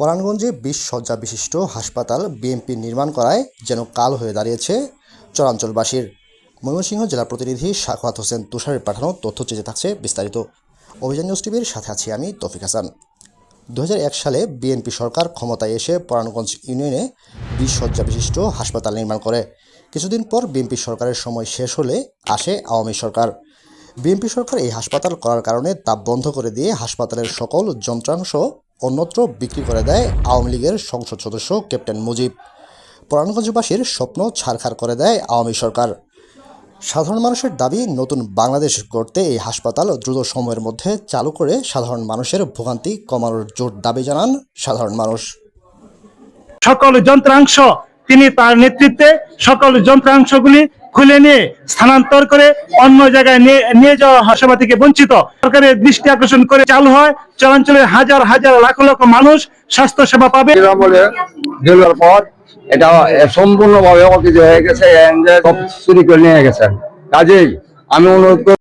পরাণগঞ্জে ২০ শয্যা বিশিষ্ট হাসপাতাল বিএমপি নির্মাণ করায় যেন কাল হয়ে দাঁড়িয়েছে চরাঞ্চলবাসীর। ময়মনসিংহ জেলা প্রতিনিধি সাখাওয়াত হোসেন তুষারের পাঠানো তথ্য চেয়ে থাকছে বিস্তারিত। অভিযান নিউজ টিভির সাথে আছি আমি তৌফিক হাসান। ২০০১ সালে বিএনপি সরকার ক্ষমতায় এসে পরাণগঞ্জ ইউনিয়নে ২০ শয্যা বিশিষ্ট হাসপাতাল নির্মাণ করে। কিছুদিন পর বিএনপি সরকারের সময় শেষ হলে আসে আওয়ামী সরকার। বিএনপি সরকার এই হাসপাতাল করার কারণে তা বন্ধ করে দিয়ে হাসপাতালের সকল যন্ত্রাংশ অন্যত্র বিক্রি করে দেয় আওয়ামী লীগের সংসদ সদস্য ক্যাপ্টেন মুজিব। পরাণগঞ্জবাসীর স্বপ্ন ছারখার করে দেয় আওয়ামী সরকার। সাধারণ মানুষের দাবি, নতুন বাংলাদেশ গড়তে এই হাসপাতাল দ্রুত সময়ের মধ্যে চালু করে সাধারণ মানুষের ভোগান্তি কমানোর জোর দাবি জানান সাধারণ মানুষ। সকল যন্ত্রাংশ তিনি তার নেতৃত্বে সকল যন্ত্রাংশগুলি খুলে নিয়ে স্থানান্তর করে অন্য জায়গায় নিয়ে যাওয়া সেবা থেকে বঞ্চিত। সরকারের দৃষ্টি আকর্ষণ করে চালু হয়, চরাঞ্চলের হাজার হাজার লাখ লাখ মানুষ স্বাস্থ্য সেবা পাবে। পর এটা সম্পূর্ণভাবে অকেজ হয়ে গেছে, চুরি করে নিয়ে গেছেন। কাজেই আমি অনুরোধ